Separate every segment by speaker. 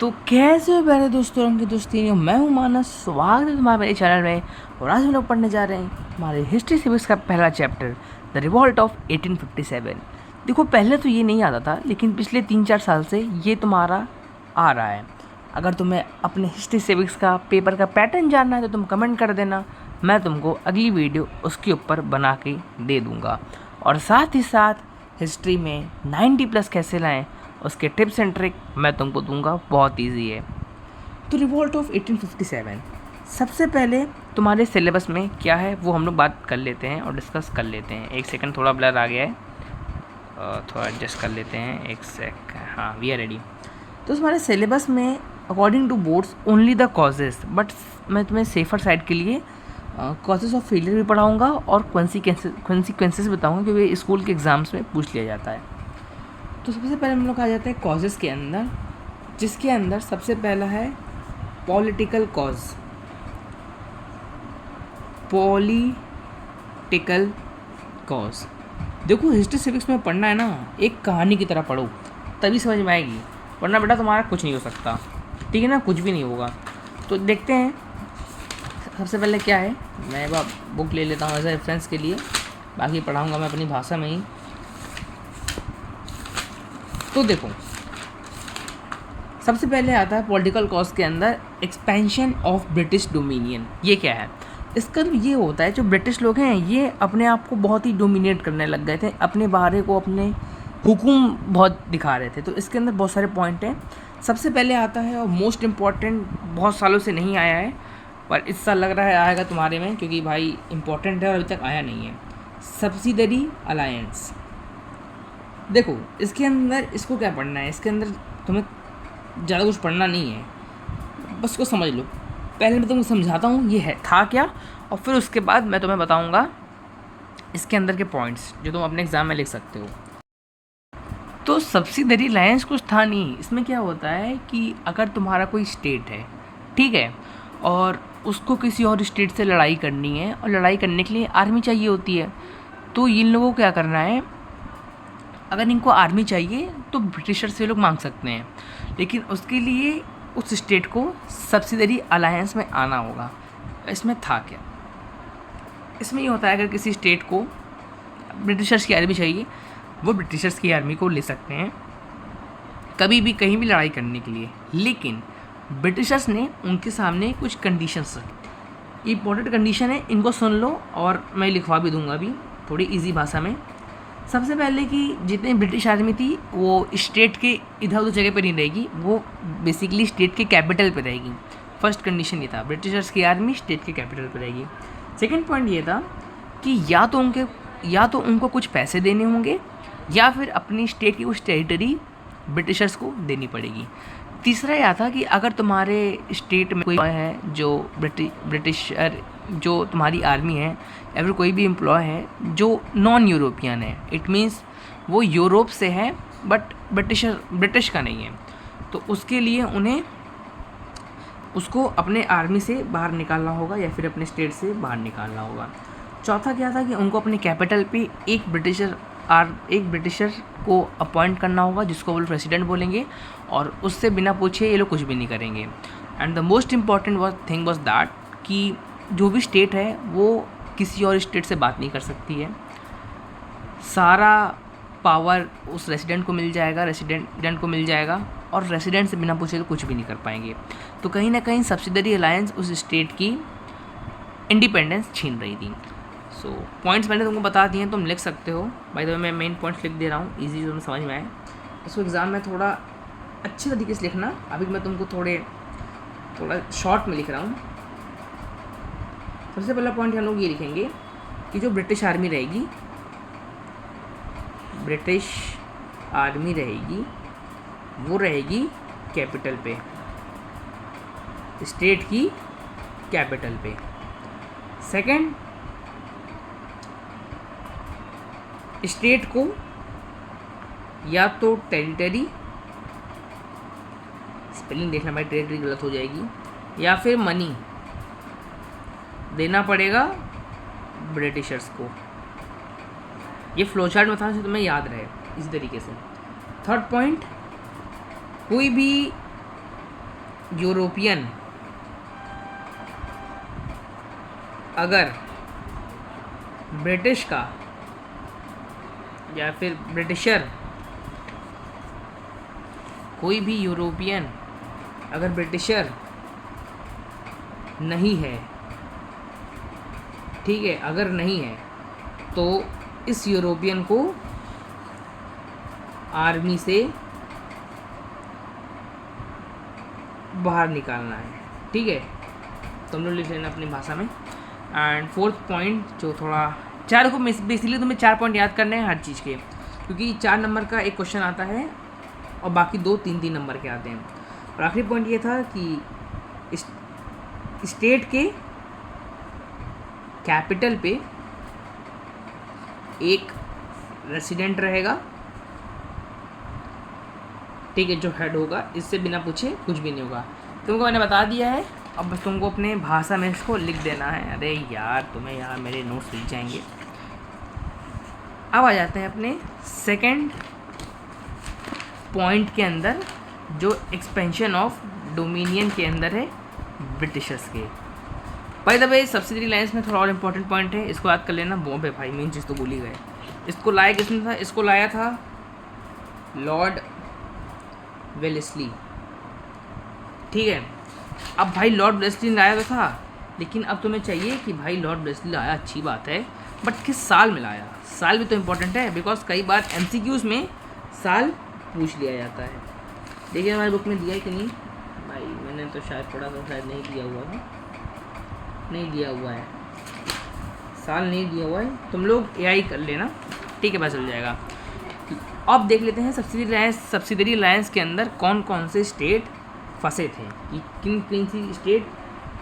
Speaker 1: तो कैसे हो प्यारे दोस्तों, उनकी दोस्ती मैं हूँ मानस। स्वागत है तुम्हारे मेरे चैनल में। और आज हम लोग पढ़ने जा रहे हैं हमारे हिस्ट्री सिविक्स का पहला चैप्टर, द रिवॉल्ट ऑफ 1857। देखो, पहले तो ये नहीं आता था, लेकिन पिछले 3-4 साल से ये तुम्हारा आ रहा है। अगर तुम्हें अपने हिस्ट्री सिविक्स का पेपर का पैटर्न जानना है तो तुम कमेंट कर देना, मैं तुमको अगली वीडियो उसके ऊपर बना के दे दूँगा। और साथ ही साथ हिस्ट्री में 90+ कैसे लाएँ उसके टिप्स एंड ट्रिक मैं तुमको दूंगा, बहुत इजी है। तो रिवॉल्ट ऑफ 1857, सबसे पहले तुम्हारे सिलेबस में क्या है वो हम लोग बात कर लेते हैं और डिस्कस कर लेते हैं। एक सेकंड, थोड़ा ब्लर आ गया है, थोड़ा एडजस्ट कर लेते हैं, एक सेक। हाँ, वी आर रेडी। तो तुम्हारे सिलेबस में according to boards only the causes, but मैं तुम्हें सेफर साइड के लिए कॉजेज़ ऑफ फेलियर भी पढ़ाऊँगा और कॉन्सिक्वेंसेस बताऊँगा, क्योंकि स्कूल के एग्ज़ाम्स में पूछ लिया जाता है। तो सबसे पहले हम लोग आ जाते हैं कॉजेज़ के अंदर, जिसके अंदर सबसे पहला है पॉलिटिकल कॉज। पॉलिटिकल कॉज, देखो हिस्ट्री सिविक्स में पढ़ना है ना, एक कहानी की तरह पढ़ो तभी समझ में आएगी, वरना बेटा तुम्हारा कुछ नहीं हो सकता, ठीक है ना, कुछ भी नहीं होगा। तो देखते हैं सबसे पहले क्या है। मैं बुक ले लेता हूँ एज ए रेफरेंस के लिए, बाकी पढ़ाऊँगा मैं अपनी भाषा में ही। तो देखो, सबसे पहले आता है पॉलिटिकल कॉज के अंदर एक्सपेंशन ऑफ ब्रिटिश डोमिनियन। ये क्या है? इसका तो ये होता है, जो ब्रिटिश लोग हैं ये अपने आप को बहुत ही डोमिनेट करने लग गए थे, अपने बारे को अपने हुकूम बहुत दिखा रहे थे। तो इसके अंदर बहुत सारे पॉइंट हैं। सबसे पहले आता है और मोस्ट इम्पॉर्टेंट, बहुत सालों से नहीं आया है पर इस साल लग रहा है आएगा तुम्हारे में, क्योंकि भाई इम्पोर्टेंट है और अभी तक आया नहीं है। Subsidiary alliance. देखो इसके अंदर इसको क्या पढ़ना है, इसके अंदर तुम्हें ज़्यादा कुछ पढ़ना नहीं है, बस इसको समझ लो। पहले मैं तुमको समझाता हूँ ये है था क्या, और फिर उसके बाद मैं तुम्हें बताऊँगा इसके अंदर के पॉइंट्स जो तुम अपने एग्ज़ाम में लिख सकते हो। तो सब्सिडरी अलायंस कुछ था नहीं। इसमें क्या होता है कि अगर तुम्हारा कोई स्टेट है, ठीक है, और उसको किसी और स्टेट से लड़ाई करनी है, और लड़ाई करने के लिए आर्मी चाहिए होती है, तो इन लोगों को क्या करना है, अगर इनको आर्मी चाहिए तो ब्रिटिशर से लोग मांग सकते हैं, लेकिन उसके लिए उस स्टेट को सब्सिडरी अलायंस में आना होगा। इसमें था क्या, इसमें ये होता है अगर किसी स्टेट को ब्रिटिशर्स की आर्मी चाहिए, वो ब्रिटिशर्स की आर्मी को ले सकते हैं कभी भी कहीं भी लड़ाई करने के लिए, लेकिन ब्रिटिशर्स ने उनके सामने कुछ कंडीशंस रखी। इंपॉर्टेंट कंडीशन है, इनको सुन लो और मैं लिखवा भी दूंगा अभी थोड़ी इजी भाषा में। सबसे पहले कि जितनी ब्रिटिश आर्मी थी वो स्टेट के इधर उधर जगह पे नहीं रहेगी, वो बेसिकली स्टेट के कैपिटल पे रहेगी। फर्स्ट कंडीशन ये था, ब्रिटिशर्स की आर्मी स्टेट के कैपिटल पे रहेगी। सेकंड पॉइंट ये था कि या तो उनको कुछ पैसे देने होंगे, या फिर अपनी स्टेट की कुछ टेरिटरी ब्रिटिशर्स को देनी पड़ेगी। तीसरा यह था कि अगर तुम्हारे स्टेट में कोई है जो ब्रिटिशर, जो तुम्हारी आर्मी है, या फिर कोई भी एम्प्लॉय है जो नॉन यूरोपियन है, इट मीन्स वो यूरोप से है बट ब्रिटिश का नहीं है, तो उसके लिए उन्हें उसको अपने आर्मी से बाहर निकालना होगा या फिर अपने स्टेट से बाहर निकालना होगा। चौथा क्या था कि उनको अपने कैपिटल पे एक ब्रिटिशर को अपॉइंट करना होगा, जिसको वो प्रेसिडेंट बोलेंगे, और उससे बिना पूछे ये लोग कुछ भी नहीं करेंगे। And the most important thing was that कि जो भी स्टेट है वो किसी और स्टेट से बात नहीं कर सकती है, सारा पावर उस रेसिडेंट को मिल जाएगा, और रेसिडेंट से बिना पूछे तो कुछ भी नहीं कर पाएंगे। तो कहीं ना कहीं सब्सिडरी अलायंस उस स्टेट की इंडिपेंडेंस छीन रही थी। सो पॉइंट्स मैंने तुमको बता दिए हैं, तुम लिख सकते हो। बाय द वे मैं मेन पॉइंट्स लिख दे रहा हूँ, इजी तुम्हें समझ में आए। इसको एग्ज़ाम में थोड़ा अच्छे तरीके से लिखना, अभी मैं तुमको थोड़ा शॉर्ट में लिख रहा हूँ। सबसे पहला पॉइंट हम लोग ये लिखेंगे कि जो ब्रिटिश आर्मी रहेगी वो रहेगी कैपिटल पे, स्टेट की कैपिटल पे। सेकंड, स्टेट को या तो टेरिटरी, स्पेलिंग देखना भाई, टेरिटरी गलत हो जाएगी, या फिर मनी देना पड़ेगा ब्रिटिशर्स को। ये फ्लो चार्ट में था, तो तुम्हें याद रहे इस तरीके से। थर्ड पॉइंट, कोई भी यूरोपियन अगर ब्रिटिश का या फिर ब्रिटिशर, कोई भी यूरोपियन अगर ब्रिटिशर नहीं है, ठीक है, अगर नहीं है तो इस यूरोपियन को आर्मी से बाहर निकालना है, ठीक है। तो हम लोग लिख लेना अपनी भाषा में। एंड फोर्थ पॉइंट जो थोड़ा, चार को बेसिकली तुम्हें 4 पॉइंट याद करने हैं हर चीज़ के, क्योंकि 4 नंबर का एक क्वेश्चन आता है और बाकी 2-3 नंबर के आते हैं। और आखिरी पॉइंट ये था कि स्टेट के कैपिटल पे एक रेसिडेंट रहेगा, ठीक है, जो हेड होगा। इससे बिना पूछे कुछ भी नहीं होगा। तुमको मैंने बता दिया है, अब बस तुमको अपने भाषा में इसको लिख देना है। अरे यार, तुम्हें यार मेरे नोट्स लिख जाएंगे। अब आ जाते हैं अपने सेकंड पॉइंट के अंदर, जो एक्सपेंशन ऑफ डोमिनियन के अंदर है ब्रिटिशर्स के। By the way, subsidiary lines में थोड़ा और इम्पोर्टेंट पॉइंट है, इसको याद कर लेना। बॉम्बे भाई, मेन चीज़ तो भूल ही गए। इसको लाया किसने था? इसको लाया था लॉर्ड वेलेस्ली, ठीक है। अब भाई लॉर्ड वेलेस्ली लाया तो था, लेकिन अब तुम्हें चाहिए कि भाई लॉर्ड वेलेस्ली लाया, अच्छी बात है, बट किस साल में लाया? साल भी तो इम्पोर्टेंट है, बिकॉज कई बार MCQs में साल पूछ लिया जाता है। देखिए हमारी बुक में दिया है कि नहीं भाई, मैंने तो शायद पढ़ा था, शायद नहीं दिया हुआ था, नहीं दिया हुआ है, साल नहीं दिया हुआ है। तुम लोग AI कर लेना, ठीक है, पता चल जाएगा। अब देख लेते हैं सब्सिडरी लाइन्स के अंदर कौन कौन से स्टेट फंसे थे, कि किन किन सी स्टेट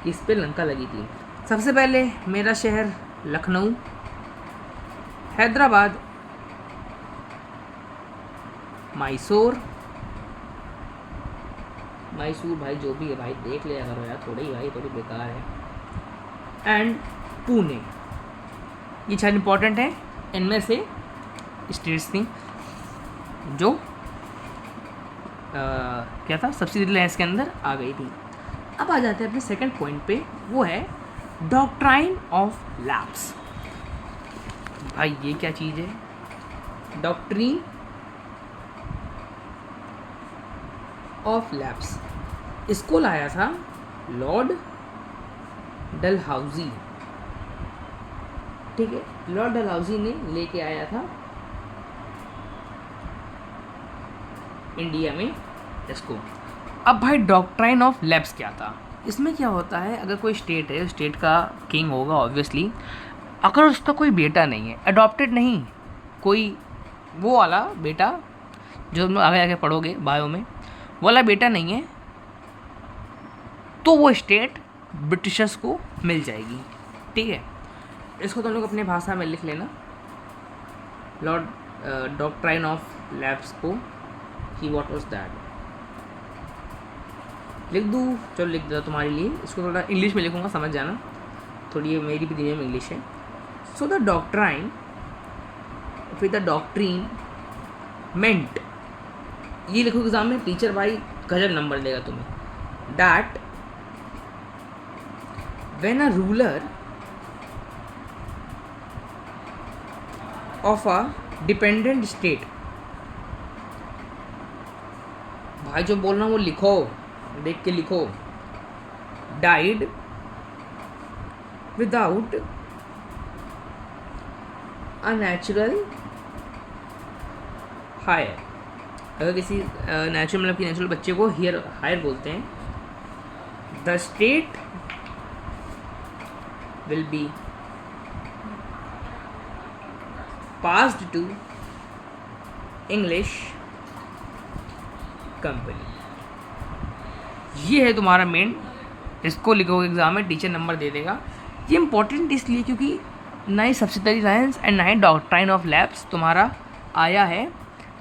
Speaker 1: किस पे लंका लगी थी। सबसे पहले मेरा शहर लखनऊ, हैदराबाद, मैसूर भाई जो भी है भाई देख लिया करो यार, थोड़ी भाई थोड़ी बेकार है, एंड पुणे। ये 4 इंपॉर्टेंट है, इनमें से स्टेट्स थी जो क्या था, सब्सिडरी लाइन्स के अंदर आ गई थी। अब आ जाते हैं अपने सेकंड पॉइंट पे, वो है डॉक्ट्राइन ऑफ लैप्स। भाई ये क्या चीज़ है? डॉक्ट्रिन ऑफ लैप्स, इसको लाया था लॉर्ड डलहाउजी, ठीक है, लॉर्ड डलहाउजी ने लेके आया था इंडिया में इसको। अब भाई डॉक्ट्राइन ऑफ लैप्स क्या था? इसमें क्या होता है, अगर कोई स्टेट है, स्टेट का किंग होगा ऑब्वियसली, अगर उसका कोई बेटा नहीं है, अडॉप्टेड नहीं, कोई वो वाला बेटा जो तुम आगे आगे पढ़ोगे बायो में, वो वाला बेटा नहीं है, तो वो स्टेट ब्रिटिशर्स को मिल जाएगी, ठीक है। इसको तुम लोग अपने भाषा में लिख लेना, लॉर्ड डॉक्ट्राइन ऑफ लैप्स को, कि व्हाट वाज दैट। लिख दूँ? चलो लिख देता तुम्हारे लिए। इसको थोड़ा इंग्लिश में लिखूँगा, समझ जाना, थोड़ी मेरी भी दुनिया में इंग्लिश है। सो द डॉक्ट्राइन, फिर द डॉक्ट्रीन मेंट, ये लिखो एग्जाम में, टीचर भाई गजब नंबर देगा तुम्हें। That when a ruler of a dependent state, भाई जो बोल रहा हूँ वो लिखो, देख के लिखो। Died without a natural heir, अगर किसी नेचुरल मतलब कि नेचुरल बच्चे को हायर बोलते हैं, the state will be passed to English company. ये है तुम्हारा मेन, इसको लिखोगे एग्जाम में, टीचर नंबर दे देगा। ये इंपॉर्टेंट इसलिए क्योंकि ना ही सब्सिडरी लाइन्स एंड ना ही डॉक्ट्राइन ऑफ लैप्स तुम्हारा आया है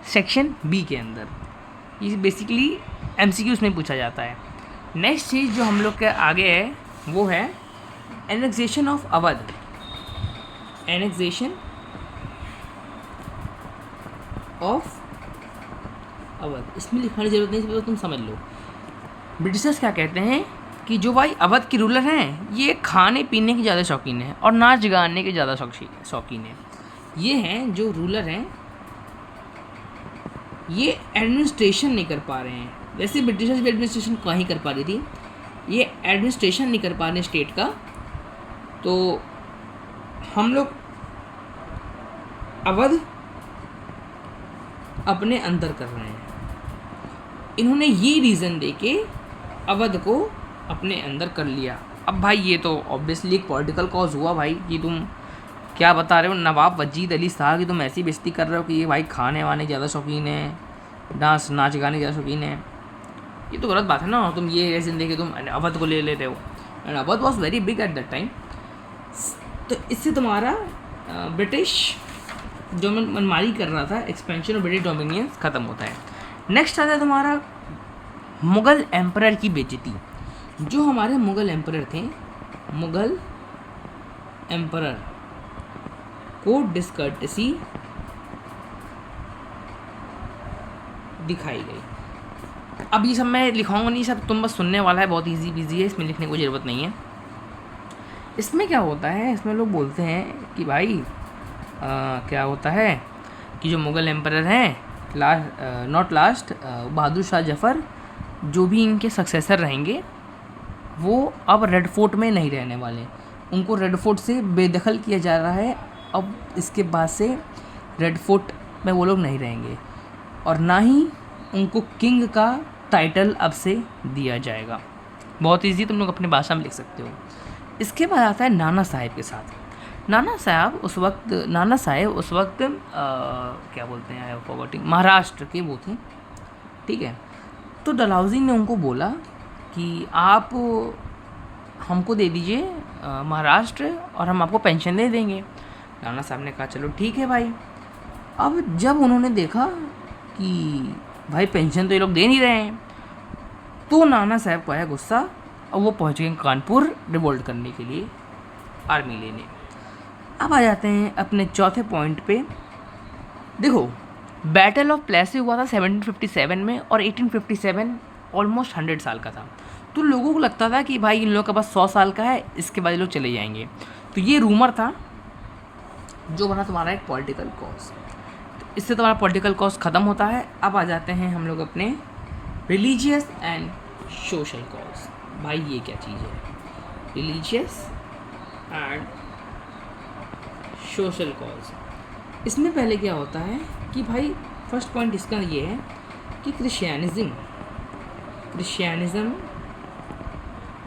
Speaker 1: सेक्शन B के अंदर। ये बेसिकली MCQs में पूछा जाता है। नेक्स्ट चीज़ जो हम लोग के आगे है वो है annexation of Awadh. Annexation of Awadh, इसमें लिखने की जरूरत नहीं, तुम समझ लो। ब्रिटिशर्स क्या कहते हैं कि जो भाई अवध के रूलर हैं ये खाने पीने के ज़्यादा शौकीन हैं और नाच गाने के ज़्यादा शौकीन हैं। ये हैं जो रूलर हैं, ये एडमिनिस्ट्रेशन नहीं कर पा रहे हैं। वैसे ब्रिटिशर्स भी एडमिनिस्ट्रेशन कहीं कर पा रही थी, ये एडमिनिस्ट्रेशन नहीं कर पा रहे स्टेट का, तो हम लोग अवध अपने अंदर कर रहे हैं। इन्होंने ये रीज़न देके अवध को अपने अंदर कर लिया। अब भाई ये तो ऑब्वियसली एक पॉलिटिकल कॉज हुआ भाई, कि तुम क्या बता रहे हो नवाब वजीद अली शाह की, तुम ऐसी बेइज्जती कर रहे हो कि ये भाई खाने वाने ज़्यादा शौकीन है, नाच गाने ज़्यादा शौकीन है। ये तो गलत बात है ना, तुम ये रीज़न देके तुम अवध को ले लेते हो। And Awadh was very big eight that time. तो इससे तुम्हारा ब्रिटिश जो मनमारी कर रहा था, एक्सपेंशन ऑफ ब्रिटिश डोमिनियंस ख़त्म होता है। नेक्स्ट आता है तुम्हारा मुग़ल एम्परर की बेइज्जती। जो हमारे मुग़ल एम्परर थे, मुग़ल एम्परर को डिसकर्टेसी दिखाई गई। अब ये सब मैं लिखाऊंगा नहीं, सब तुम बस सुनने वाला है, बहुत इजी बिजी है, इसमें लिखने की ज़रूरत नहीं है। इसमें क्या होता है, इसमें लोग बोलते हैं कि भाई क्या होता है कि जो मुग़ल एम्परर हैं नॉट लास्ट बहादुर शाह जफ़र, जो भी इनके सक्सेसर रहेंगे वो अब रेड फोर्ट में नहीं रहने वाले, उनको रेड फोर्ट से बेदखल किया जा रहा है। अब इसके बाद से रेड फोर्ट में वो लोग नहीं रहेंगे और ना ही उनको किंग का टाइटल अब से दिया जाएगा। बहुत इजी, तुम लोग अपनी भाषा में लिख सकते हो। इसके बाद आता है नाना साहेब के साथ। नाना साहब उस वक्त क्या बोलते हैं, फॉरगॉटिंग, महाराष्ट्र के वो थे, ठीक है। तो डलहौजी ने उनको बोला कि आप हमको दे दीजिए महाराष्ट्र और हम आपको पेंशन दे देंगे। नाना साहब ने कहा चलो ठीक है भाई। अब जब उन्होंने देखा कि भाई पेंशन तो ये लोग दे नहीं रहे हैं, तो नाना साहब को आया गुस्सा और वो पहुंच गए कानपुर रिवोल्ट करने के लिए, आर्मी लेने। अब आ जाते हैं अपने चौथे पॉइंट पे। देखो, बैटल ऑफ प्लेसी हुआ था 1757 में और 1857 ऑलमोस्ट 100 साल का था। तो लोगों को लगता था कि भाई इन लोगों का बस 100 साल का है, इसके बाद ये लोग चले जाएंगे। तो ये रूमर था जो बना तुम्हारा एक पॉलिटिकल कॉज। इससे तुम्हारा पॉलिटिकल कॉज ख़त्म होता है। अब आ जाते हैं हम लोग अपने रिलीजियस एंड सोशल कॉज। भाई ये क्या चीज़ है, रिलीजियस एंड सोशल कॉज। इसमें पहले क्या होता है कि भाई फर्स्ट पॉइंट इसका ये है कि क्रिश्चियनिज़म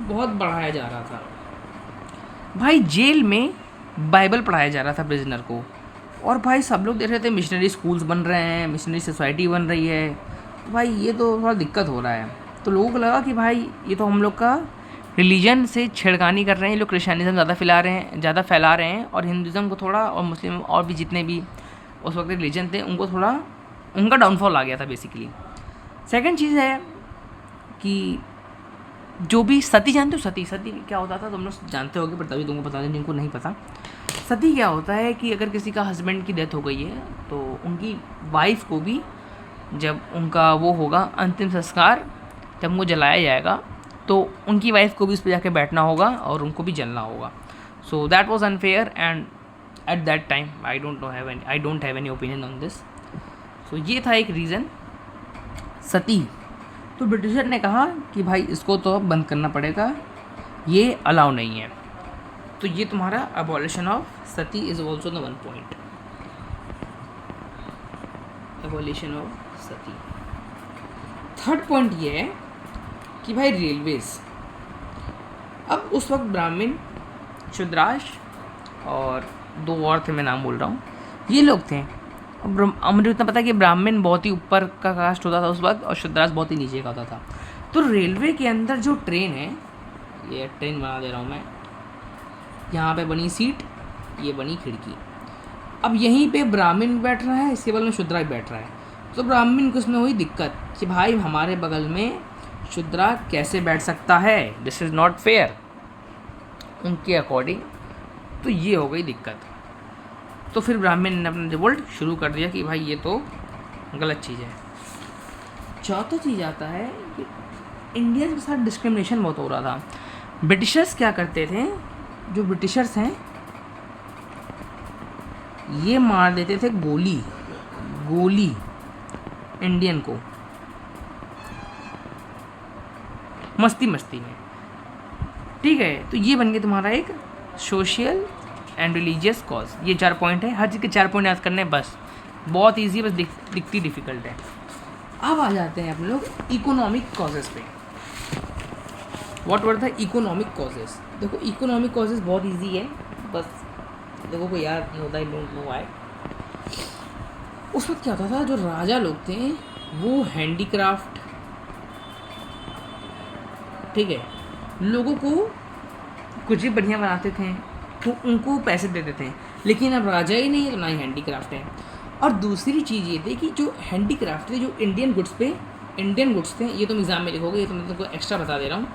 Speaker 1: बहुत बढ़ाया जा रहा था। भाई जेल में बाइबल पढ़ाया जा रहा था प्रिजनर को, और भाई सब लोग देख रहे थे मिशनरी स्कूल्स बन रहे हैं, मिशनरी सोसाइटी बन रही है। तो भाई ये तो थोड़ा दिक्कत हो रहा है। तो लोगों को लगा कि भाई ये तो हम लोग का रिलीजन से छेड़खानी कर रहे हैं, लोग क्रिश्चियनिज़म ज़्यादा फैला रहे हैं और हिंदुज़म को थोड़ा, और मुस्लिम और भी जितने भी उस वक्त रिलीजन थे उनको थोड़ा, उनका डाउनफॉल आ गया था बेसिकली। सेकंड चीज़ है कि जो भी सती, जानते हो सती क्या होता था, तुम लोग जानते होगे पर तभी तुमको बता दें जिनको नहीं पता। सती क्या होता है कि अगर किसी का हस्बैंड की डेथ हो गई है तो उनकी वाइफ को भी जब उनका वो होगा अंतिम संस्कार, जब उनको जलाया जाएगा तो उनकी वाइफ को भी उस पर जाके बैठना होगा और उनको भी जलना होगा। So that was unfair and at that time I don't have any opinion on this. So ये था एक रीज़न सती। तो ब्रिटिशर ने कहा कि भाई इसको तो अब बंद करना पड़ेगा, ये अलाउ नहीं है। तो ये तुम्हारा abolition of Sati is also the one point, abolition of Sati. Third point ये है कि भाई रेलवेज। अब उस वक्त ब्राह्मण, शूद्राश और दो और थे, मैं नाम बोल रहा हूँ, ये लोग थे। मुझे इतना पता है कि ब्राह्मण बहुत ही ऊपर का कास्ट होता था उस वक्त और शूद्राश बहुत ही नीचे का होता था। तो रेलवे के अंदर जो ट्रेन है, ये ट्रेन बना दे रहा हूँ मैं, यहाँ पे बनी सीट, ये बनी खिड़की। अब यहीं पे ब्राह्मण बैठ रहा है, इसके बगल में शूद्राश बैठ रहा है। तो ब्राह्मण को उसमें हुई दिक्कत कि भाई हमारे बगल में शूद्रा कैसे बैठ सकता है, दिस इज़ नॉट फेयर उनके अकॉर्डिंग। तो ये हो गई दिक्कत। तो फिर ब्राह्मण ने अपना रिवोल्ट शुरू कर दिया कि भाई ये तो गलत चीज़ है। चौथा चीज़ आता है कि इंडियंस के साथ डिस्क्रिमिनेशन बहुत हो रहा था। ब्रिटिशर्स क्या करते थे, जो ब्रिटिशर्स हैं ये मार देते थे गोली इंडियन को मस्ती में, ठीक है। तो ये बन गया तुम्हारा एक सोशल एंड रिलीजियस कॉज। ये 4 पॉइंट है, हर चीज़ के 4 पॉइंट याद करने हैं बस, बहुत ईजी है, बस दिखती डिफिकल्ट है। अब आ जाते हैं अपन लोग इकोनॉमिक कॉजेज़ पे। What were the economic causes? देखो इकोनॉमिक कॉजेज़ बहुत ईजी है, बस देखो कोई याद नहीं होता, डोंट नो व्हाई। उस वक्त क्या होता था, जो राजा लोग थे वो हैंडीक्राफ्ट, ठीक है, लोगों को कुछ भी बढ़िया बनाते थे तो उनको पैसे देते थे, लेकिन अब राजा ही नहीं है तो ना ही हैंडीक्राफ्ट है। और दूसरी चीज़ ये थी कि जो हैंडीक्राफ्ट थे, जो इंडियन गुड्स थे, ये तुम एग्ज़ाम में लिखोगे, ये तो मैं तुमको एक्स्ट्रा बता दे रहा हूँ,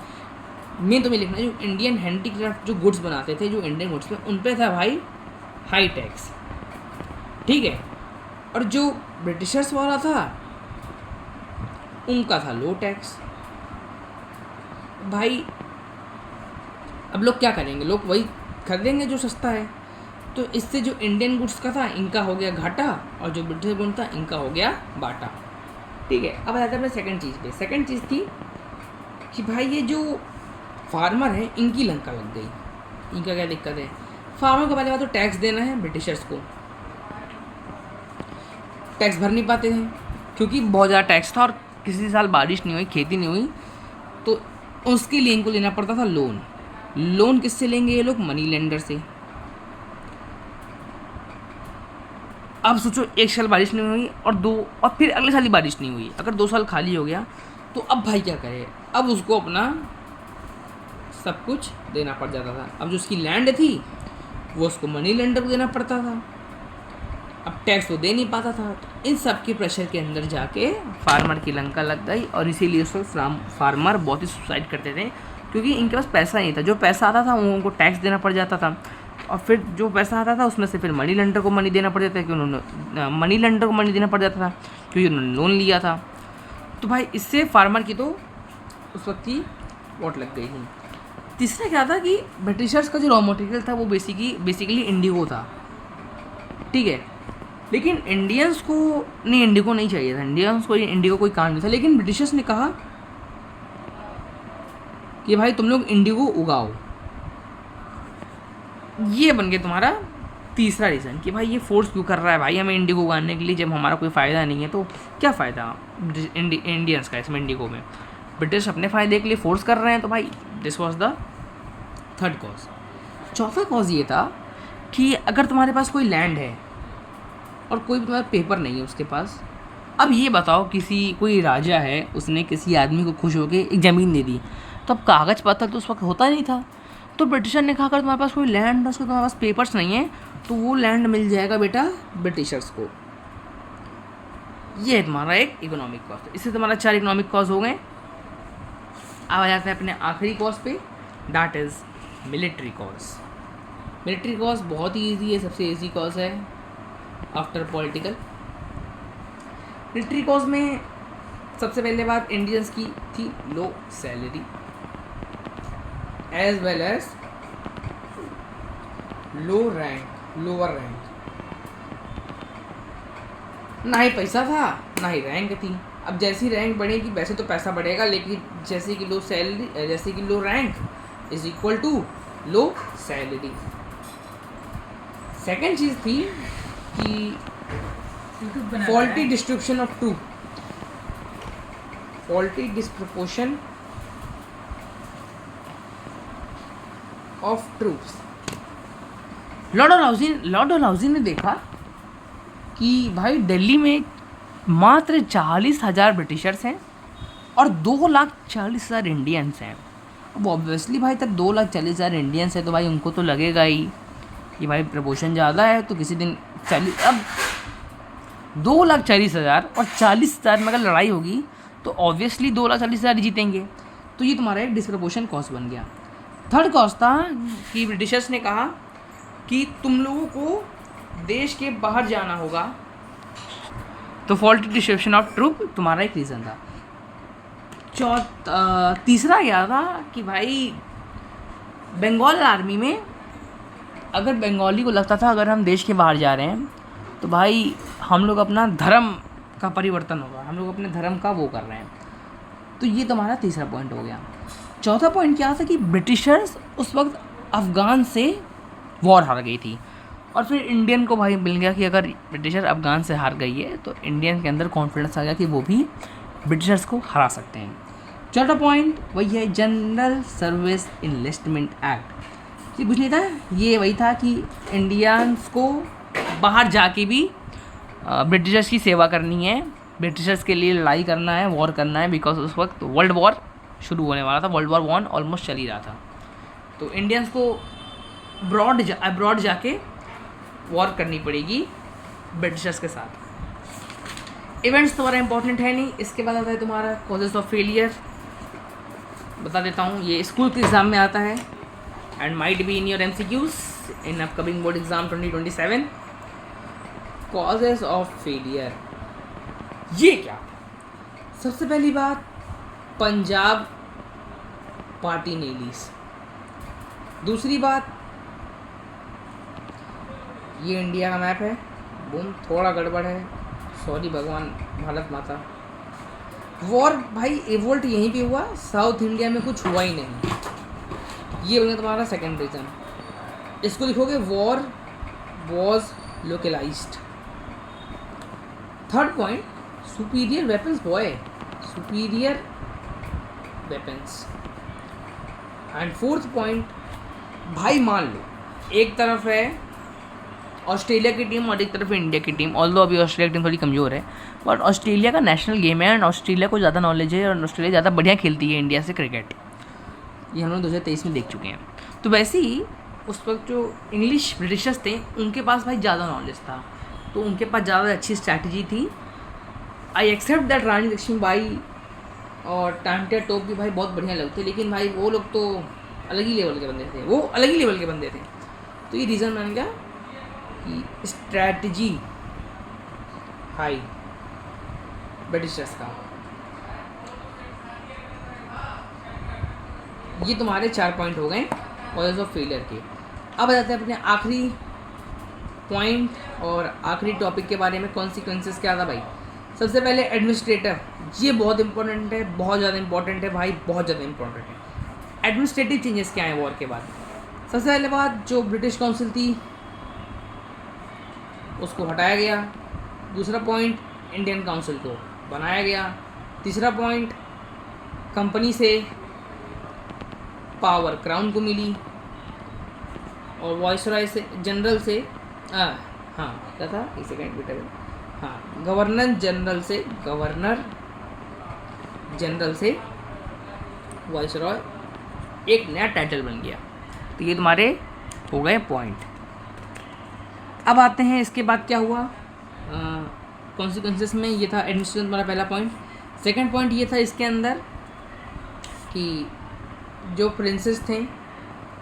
Speaker 1: मैं तुम्हें लिखना है, जो इंडियन हैंडीक्राफ्ट जो गुड्स बनाते थे, जो इंडियन गुड्स पे, उन पे था भाई हाई टैक्स, ठीक है। और जो ब्रिटिशर्स वाला था उनका था लो टैक्स। भाई अब लोग क्या करेंगे, लोग वही खरीदेंगे जो सस्ता है। तो इससे जो इंडियन गुड्स का था इनका हो गया घाटा, और जो ब्रिटिश गुड्स था इनका हो गया बाटा, ठीक है। अब आते हैं अपने सेकंड चीज़ पे। सेकंड चीज़ थी कि भाई ये जो फार्मर है इनकी लंका लग गई। इनका क्या दिक्कत है, फार्मर को पहले बात तो टैक्स देना है, ब्रिटिशर्स को टैक्स भर नहीं पाते हैं क्योंकि बहुत ज़्यादा टैक्स था, और किसी साल बारिश नहीं हुई, खेती नहीं हुई, तो उसके लिए इनको लेना पड़ता था लोन किससे लेंगे ये लोग, मनी लेंडर से। अब सोचो एक साल बारिश नहीं हुई और फिर अगले साल ही बारिश नहीं हुई, अगर 2 साल खाली हो गया तो अब भाई क्या करे, अब उसको अपना सब कुछ देना पड़ जाता था। अब जो उसकी लैंड थी वो उसको मनी लेंडर को देना पड़ता था, अब टैक्स वो दे नहीं पाता था। तो इन सब के प्रेशर के अंदर जाके फार्मर की लंका लग गई, और इसीलिए उस वक्त फार्मर बहुत ही सुसाइड करते थे, क्योंकि इनके पास पैसा नहीं था। जो पैसा आता था वो उनको टैक्स देना पड़ जाता था, और फिर जो पैसा आता था उसमें से फिर मनी लेंडर को मनी देना पड़ जाता था, क्योंकि उन्होंने मनी लेंडर को मनी देना पड़ जाता था क्योंकि उन्होंने लोन लिया था। तो भाई इससे फार्मर की तो उस वक्त की वोट लग गई थी। तीसरा क्या था कि ब्रिटिशर्स का जो रॉ मटेरियल था वो बेसिकली इंडिगो था, ठीक है। लेकिन इंडियंस को इंडिगो नहीं चाहिए था, इंडियंस को इंडिगो कोई काम नहीं था, लेकिन ब्रिटिशर्स ने कहा कि भाई तुम लोग इंडिगो उगाओ। ये बन गया तुम्हारा तीसरा रीज़न कि भाई ये फोर्स क्यों कर रहा है भाई हमें इंडिगो उगाने के लिए, जब हमारा कोई फ़ायदा नहीं है। तो क्या फ़ायदा इंडियंस का इसमें, इंडिगो में? ब्रिटिश अपने फ़ायदे के लिए फोर्स कर रहे हैं, तो भाई this was the third cause. चौथा कॉज ये था कि अगर तुम्हारे पास कोई लैंड है और कोई तुम्हारा पेपर नहीं है उसके पास, अब ये बताओ कोई राजा है, उसने किसी आदमी को खुश होकर एक ज़मीन दे दी, तो अब कागज़ पत्र तो उस वक्त होता नहीं था। तो ब्रिटिशर ने कहा अगर तुम्हारे पास कोई लैंड है, उसको तुम्हारे पास पेपर्स नहीं है, तो वो लैंड मिल जाएगा बेटा ब्रिटिशर्स को। ये है तुम्हारा एक इकोनॉमिक कॉज। इससे तुम्हारा 4 इकोनॉमिक कॉज हो गए। अब आ जाते हैं अपने आखिरी कॉज पे, that is military cause. Military cause बहुत ही ईजी है, सबसे ईजी कॉज है आफ्टर पॉलिटिकल। मिलिट्री कॉज में सबसे पहले बात इंडियंस की थी low salary as well as lower rank. ना ही पैसा था ना ही रैंक थी। अब जैसी रैंक बढ़ेगी वैसे तो पैसा बढ़ेगा, लेकिन जैसे कि low rank is equal to low salary. Second चीज़ थी कि faulty distribution of troop, faulty disproportion of troops. Lord Dalhousie ने देखा कि भाई दिल्ली में मात्र 40,000 ब्रिटिशर्स हैं और 2,40,000 इंडियंस हैं। अब ऑब्वियसली भाई तब 2,40,000 इंडियंस है तो भाई उनको तो लगेगा ही कि भाई प्रपोर्शन ज़्यादा है, तो किसी दिन अब 2,40,000 और 40,000 में अगर लड़ाई होगी तो ऑब्वियसली 2,40,000 जीतेंगे। तो ये तुम्हारा एक डिस्प्रपोर्शन कॉस्ट बन गया। थर्ड कॉस्ट था कि ब्रिटिशर्स ने कहा कि तुम लोगों को देश के बाहर जाना होगा, तो फॉल्टी डिस्ट्रीब्यूशन ऑफ ट्रूप तुम्हारा एक रीज़न था। तीसरा क्या था कि भाई बंगाल आर्मी में अगर बंगाली को लगता था अगर हम देश के बाहर जा रहे हैं तो भाई हम लोग अपना धर्म का परिवर्तन होगा, हम लोग अपने धर्म का वो कर रहे हैं। तो ये तुम्हारा तीसरा पॉइंट हो गया। चौथा पॉइंट क्या था कि ब्रिटिशर्स उस वक्त अफ़गान से वॉर हार गई थी और फिर इंडियन को भाई मिल गया कि अगर ब्रिटिशर अफ़गान से हार गई है तो इंडियन के अंदर कॉन्फिडेंस आ गया कि वो भी ब्रिटिशर्स को हरा सकते हैं। चौथा पॉइंट वही है जनरल सर्विस इनलिस्टमेंट एक्ट। ये कुछ नहीं था, ये वही था कि इंडियंस को बाहर जाके भी ब्रिटिशर्स की सेवा करनी है, ब्रिटिशर्स के लिए लड़ाई करना है, वॉर करना है, बिकॉज उस वक्त वर्ल्ड वॉर शुरू होने वाला था, वर्ल्ड वॉर 1 ऑलमोस्ट चल ही रहा था। तो इंडियंस को अब्रॉड जाके वॉर करनी पड़ेगी ब्रिटिशर्स के साथ। इवेंट्स तुम्हारा इंपॉर्टेंट है नहीं। इसके बाद आता है तुम्हारा कॉजेस ऑफ फेलियर। बता देता हूँ, ये स्कूल के एग्ज़ाम में आता है and might be in your MCQs in upcoming board exam 2027। Causes of failure ये क्या? सबसे पहली बात, पंजाब पार्टी ने लीज। दूसरी बात, ये इंडिया का मैप है, बूम थोड़ा गड़बड़ है, सॉरी भगवान भारत माता। वॉर भाई एवोल्ट यहीं पे हुआ, साउथ इंडिया में कुछ हुआ ही नहीं। ये बना तुम्हारा सेकंड रीज़न। इसको लिखोगे war was localized. Third point, superior weapons boy, superior weapons. And fourth point, भाई मान लो एक तरफ है ऑस्ट्रेलिया की टीम और एक तरफ है इंडिया की टीम, ऑल्दो अभी ऑस्ट्रेलिया की टीम थोड़ी कमज़ोर है, बट ऑस्ट्रेलिया का नेशनल गेम है एंड ऑस्ट्रेलिया को ज़्यादा नॉलेज है और ऑस्ट्रेलिया ज़्यादा बढ़िया खेलती है इंडिया से क्रिकेट। ये हम लोग 2023 में देख चुके हैं। तो वैसे ही उस वक्त जो इंग्लिश ब्रिटिशर्स थे उनके पास भाई ज़्यादा नॉलेज था, तो उनके पास ज़्यादा अच्छी स्ट्रैटेजी थी। आई एक्सेप्ट दैट रानी लक्ष्मीबाई और टांटिया टोप भी भाई बहुत बढ़िया लगते, लेकिन भाई वो लोग तो अलग ही लेवल के बंदे थे, वो अलग ही लेवल के बंदे थे। तो ये रीज़न बन गया कि स्ट्रैटेजी हाई ब्रिटिशर्स का। ये तुम्हारे 4 पॉइंट हो गए कॉजेस ऑफ फेलियर के। अब आ जाते हैं अपने आखिरी पॉइंट और आखिरी टॉपिक के बारे में, कॉन्सिक्वेंसेस क्या था भाई। सबसे पहले एडमिनिस्ट्रेटर, ये बहुत इंपॉर्टेंट है, बहुत ज़्यादा इंपॉर्टेंट है भाई, बहुत ज़्यादा इंपॉर्टेंट है। एडमिनिस्ट्रेटिव चेंजेस क्या हैं वॉर के बाद? सबसे पहले बात, जो ब्रिटिश काउंसिल थी उसको हटाया गया। दूसरा पॉइंट, इंडियन काउंसिल को बनाया गया। तीसरा पॉइंट, कंपनी से पावर क्राउन को मिली और वाइसरॉय से जनरल से हाँ क्या था, एक सेकेंड बेटा, हाँ गवर्नर जनरल से वाइसरॉय एक नया टाइटल बन गया। तो ये तुम्हारे हो गए पॉइंट। अब आते हैं इसके बाद क्या हुआ कॉन्सिक्वेंसेस में। ये था एडमिनिस्ट्रेशन तुम्हारा पहला पॉइंट। सेकंड पॉइंट ये था इसके अंदर कि जो प्रिंसेस थे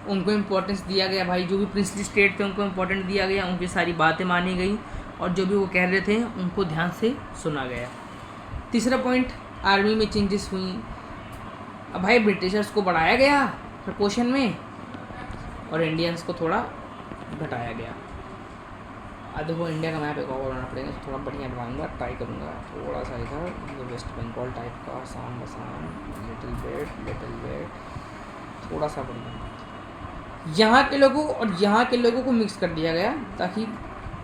Speaker 1: उनको इम्पोर्टेंस दिया गया भाई, जो भी प्रिंसली स्टेट थे उनको इम्पोर्टेंस दिया गया, उनकी सारी बातें मानी गई और जो भी वो कह रहे थे उनको ध्यान से सुना गया। तीसरा पॉइंट, आर्मी में चेंजेस हुई। अब भाई ब्रिटिशर्स को बढ़ाया गया प्रपोर्शन में और इंडियंस को थोड़ा घटाया गया। अब देखो इंडिया का मैप एक और बनाना पड़ेगा, थोड़ा बढ़िया बनाऊंगा, ट्राई करूँगा। थोड़ा सा इधर वेस्ट बंगाल टाइप का, आसाम लिटिल बेट थोड़ा सा बढ़िया। यहाँ के लोगों और यहाँ के लोगों को मिक्स कर दिया गया ताकि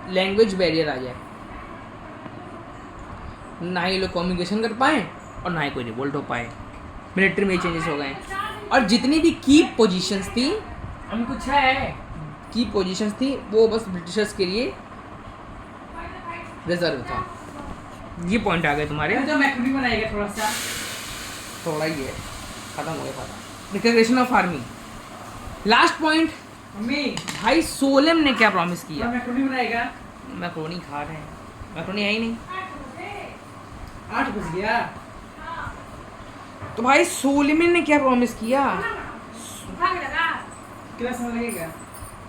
Speaker 1: लैंग्वेज बैरियर आ जाए, ना ही लोग कम्युनिकेशन कर पाएँ और ना ही कोई रिवोल्ट हो पाए। मिलिट्री में चेंजेस हो गए और जितनी भी की पोजीशंस थी, हम कुछ है की पोजीशंस थी वो बस ब्रिटिशर्स के लिए रिजर्व था। ये पॉइंट आ गए तुम्हारे।
Speaker 2: जो मैक्रोनी बनाएगा
Speaker 1: थोड़ा ही है, खत्म हो गया खाता। Declaration of army, last point.
Speaker 2: Mummy
Speaker 1: भाई सोलेम ने क्या प्रॉमिस किया?
Speaker 2: मैक्रोनी बनाएगा।
Speaker 1: मैक्रोनी खा रहे हैं, मैक्रोनी है ही नहीं।
Speaker 2: 8 बज गया।
Speaker 1: तो भाई सोलेमन ने क्या प्रॉमिस किया?
Speaker 2: कितना समय लगेगा?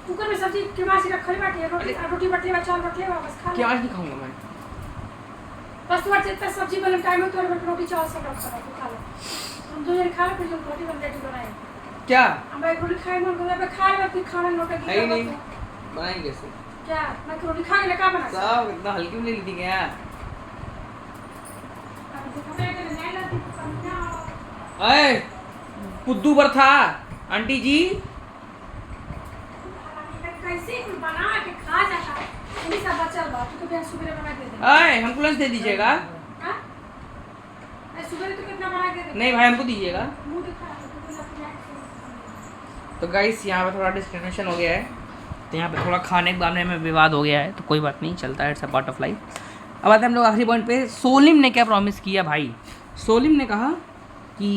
Speaker 3: कुकर में सब्जी किमासी रखल बाटे, रोटी बटले बा, चावल बटले बा, बस खा ले।
Speaker 1: क्या आज नहीं खाऊंगा मैं।
Speaker 3: बस तुम्हारे जितना सब्जी बनल टाइम में तो रोटी चावल सब रख खा लो। हम दो जन खा ले फिर जो रोटी बन जाती बनाए
Speaker 2: क्या
Speaker 3: हम एक रोटी खाए मन कर खा ले फिर खाना नोटा
Speaker 2: है ही नहीं बनाएंगे कैसे
Speaker 3: क्या मैं रोटी खा के लेका बना
Speaker 2: साहब इतना हल्की में नहीं ली थी क्या
Speaker 3: अब देखो मैं के नहीं लाती समझा
Speaker 2: अरे पुद्दू पर था आंटी जी
Speaker 3: कैसे कुछ बना के खा जाता इन्हीं सब बचल बा तू तो सुबह बना के दे
Speaker 2: अरे हमको लंच दे दीजिएगा
Speaker 3: हां मैं सुबह तो कितना बना के दे
Speaker 2: नहीं भाई हमको दीजिएगा
Speaker 3: मुंह दिखा
Speaker 2: तो गाइस यहाँ पे थोड़ा डिस्क्रिमिनेशन हो गया है तो यहाँ पे थोड़ा खाने के मामले में विवाद हो गया है तो कोई बात नहीं चलता है it's a part of life अब आते हैं हम लोग आखिरी पॉइंट पे सोलिम ने क्या प्रॉमिस किया भाई सोलिम ने कहा कि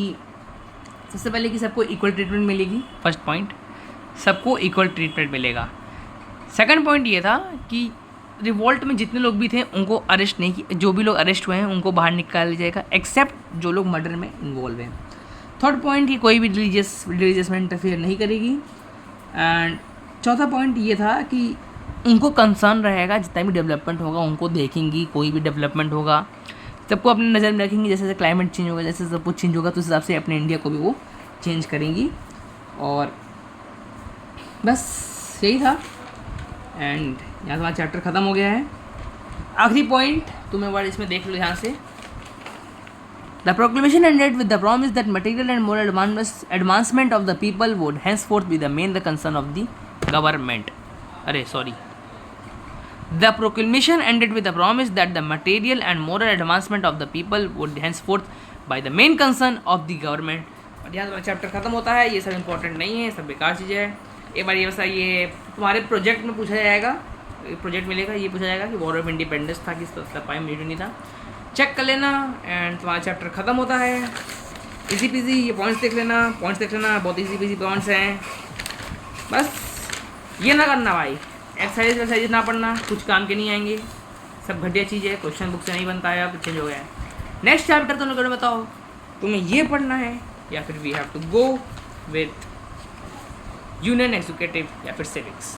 Speaker 2: सबसे पहले कि सबको इक्वल ट्रीटमेंट मिलेगी फर्स्ट पॉइंट सबको इक्वल ट्रीटमेंट मिलेगा सेकंड पॉइंट ये था कि रिवॉल्ट में जितने लोग भी थे उनको अरेस्ट नहीं किया जो भी लोग अरेस्ट हुए हैं उनको बाहर निकाल दिया जाएगा एक्सेप्ट जो लोग मर्डर में इन्वॉल्व हैं थर्ड पॉइंट कि कोई भी रिलीजियस में इंटरफेयर नहीं करेगी एंड चौथा पॉइंट ये था कि उनको कंसर्न रहेगा जितना भी डेवलपमेंट होगा उनको देखेंगी कोई भी डेवलपमेंट होगा सबको अपने नज़र में रखेंगी जैसे जैसे क्लाइमेट चेंज होगा जैसे सब कुछ चेंज होगा तो उस हिसाब से अपने इंडिया को भी वो चेंज करेंगी और बस यही था एंड यहाँ तुम्हारा चैप्टर ख़त्म हो गया है आखिरी पॉइंट तुम्हें वर्ड इसमें देख लो यहाँ से The proclamation ended with the promise that material and moral advancement of the people would henceforth be the main concern of the government. Sorry. The proclamation ended with the promise that the material and moral advancement of the people would henceforth by the main concern of the government. और यहाँ तुम्हारा chapter खत्म होता है ये सब important नहीं है सब बेकार चीज़ें है एक बार ये बस ये तुम्हारे प्रोजेक्ट में पूछा जाएगा प्रोजेक्ट मिलेगा ये पूछा जाएगा कि वॉर ऑफ इंडिपेंडेंस था किस पाई म्यूट नहीं था चेक कर लेना एंड तुम्हारा चैप्टर ख़त्म होता है इजी पीजी ये पॉइंट्स देख लेना बहुत इजी पीजी पॉइंट्स हैं बस ये ना करना भाई एक्सरसाइज ना पढ़ना कुछ काम के नहीं आएंगे सब घटिया चीज़ है क्वेश्चन बुक से नहीं बनता है अब चेंज हो गया है नेक्स्ट चैप्टर तुम लोगों ने बताओ तुम्हें ये पढ़ना है या फिर we have to go with union executive या फिर सिविक्स